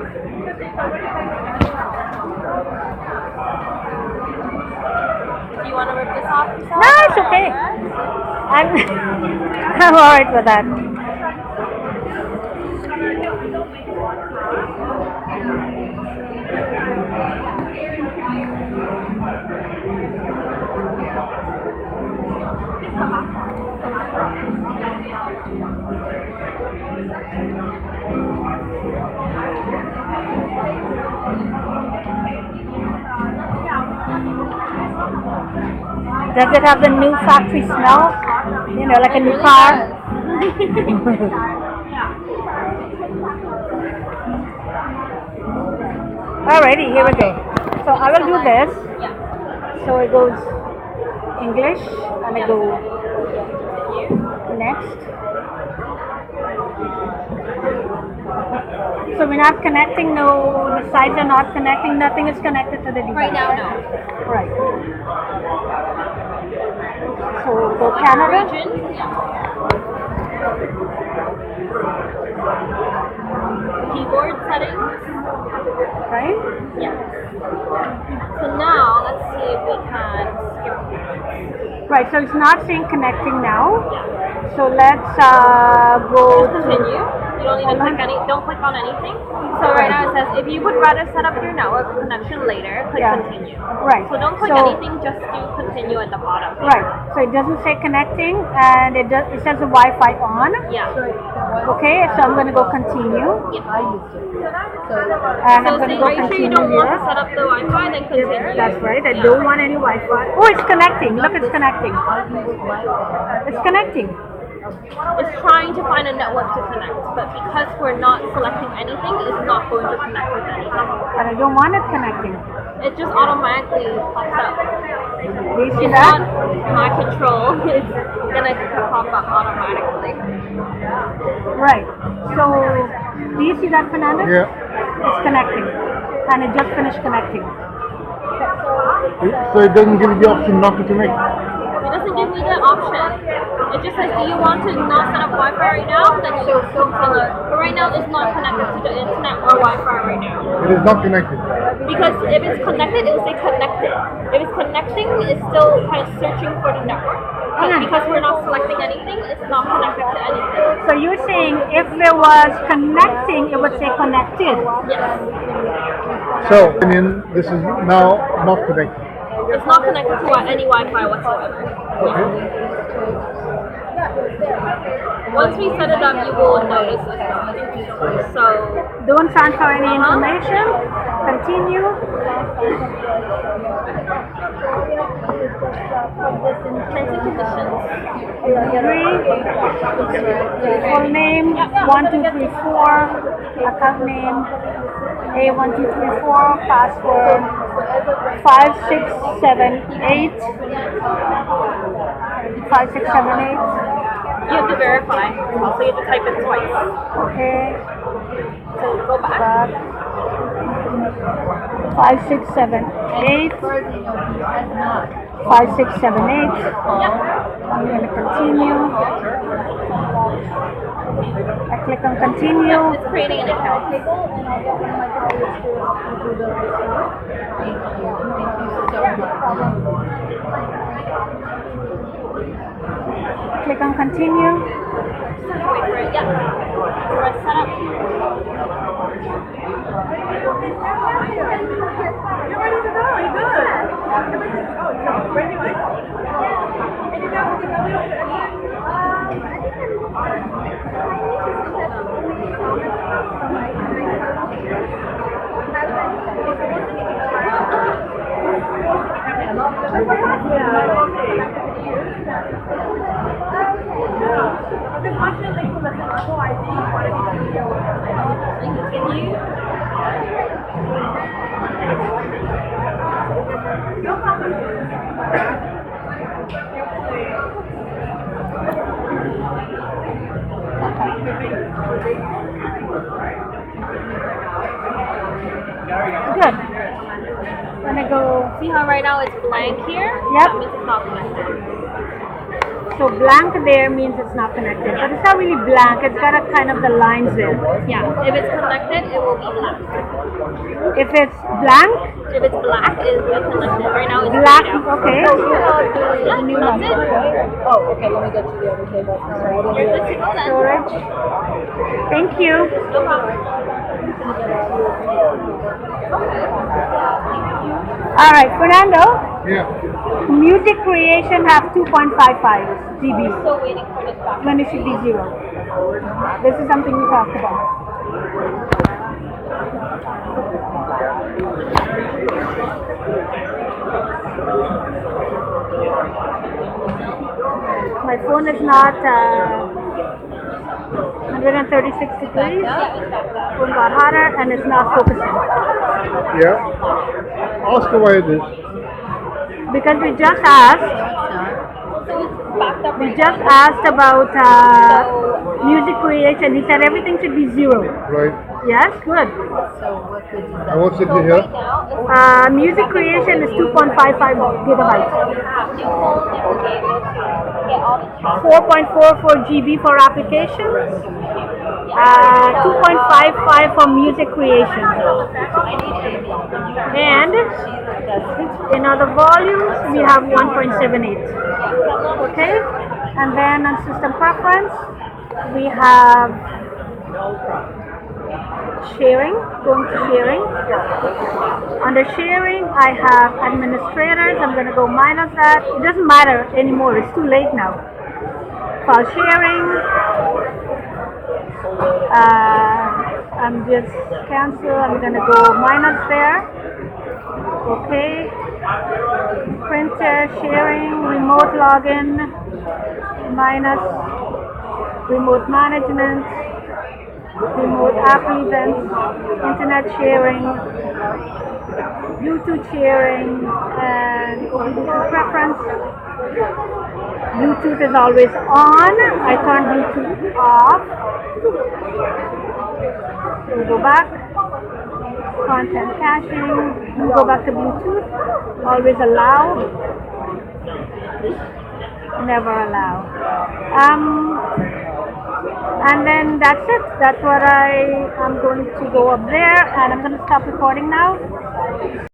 Do you want to rip this off yourself? No, it's okay. I'm I'm alright with that. Does it have the new factory smell? You know, like a new car? Alrighty, here we go. So I will do this. So it goes English and I go next. So we're not connecting, no, the sides are not connecting, nothing is connected to the device. Right now, no. Right. So go Canada. Region? Yeah. Keyboard settings? Right? Yes. So now, let's see if we can skip. Right, so it's not saying connecting now. So let's go Just continue. You don't need to click don't click on anything. So right now it says if you would rather set up your network connection later, click continue. Right. So don't click anything, just do continue at the bottom. Right. So it doesn't say connecting and it says the Wi-Fi on. Yeah. Okay, so I'm gonna go continue. Yeah. And So I'm gonna see, go are you sure you continue don't want to here. set up the Wi-Fi? Then continue. That's right. I don't want any Wi-Fi. Oh, it's connecting. Look, it's connecting. It's connecting. It's trying to find a network to connect, but because we're not selecting anything, it's not going to connect with anything. But I don't want it connecting. It just automatically pops up. Do you see It's that? not my control. It's gonna pop up automatically. Right. So, do you see that, Fernando? Yeah. It's connecting. And it just finished connecting. So it doesn't give you the option not to connect. It doesn't give me the option. It just says, do you want to not set up Wi-Fi right now? Then you continue. But right now it's not connected to the internet or Wi-Fi right now. It is not connected. Because if it's connected, it will say connected. If it's connecting, it's still kind of searching for the network. But because we're not selecting anything, it's not connected to anything. So you're saying if it was connecting, it would say connected. Yes. So, this is now not connected. It's not connected to any Wi-Fi whatsoever. Okay. Once we set it up, you will notice as well. So, Don't transfer any information. Continue. terms and conditions. Agree. Full name 1234. Account name A1234. Password 5678. 5678. You have to verify. Also, you have to type it twice. Okay. So, go back. 5678. 5678. Yep. I'm going to continue. I click on continue. It's creating an account. Click on continue. Wait for it. Yep. Press set up. You're ready to go. You're good. Ready to go. And you got to Good. I'm gonna go. See how right now it's blank here? Yep. That means it's not connected. So blank there means it's not connected, but it's not really blank. It's got a kind of the lines there. Yeah, if it's connected, it will be black. If it's blank, If it's black, it will be connected. Right now, it's black. grayed out. Okay. Yeah, new that's number, it. right? Oh, okay. Let me get to the other table. Sorry, I didn't You're realize. good to go then. Storage. Thank you. No problem. All right, Fernando. Yeah. Music creation has 2.55 GB Still waiting for this back. when it should be 0. This is something we talked about. My phone is not 136 degrees. Phone got hotter and it's not focusing Yeah. Ask her why it is. because we just asked. So it's backed up We right just now. asked about music creation. He said everything should be 0. Right. Yes, good. And what's it So here? right now, it's Music creation is 2.55 gigabytes. new phone that will be able to get all the 4.44 GB for applications. 2.55 for music creation. And in other volumes, we have 1.78. Okay? And then on system preference, we have sharing, going to sharing. Under sharing, I have administrators. I'm going to go minus that. It doesn't matter anymore. It's too late now. File sharing. I'm just cancel. I'm going to go minus there. Okay. Printer sharing, remote login, minus remote management, remote app events, internet sharing, Bluetooth sharing, and Bluetooth preference. Bluetooth is always on. I turn Bluetooth off. We'll go back. Content caching. We'll go back to Bluetooth. Always allow. Never allow. And then that's it. That's what I'm going to go up there, and I'm going to stop recording now.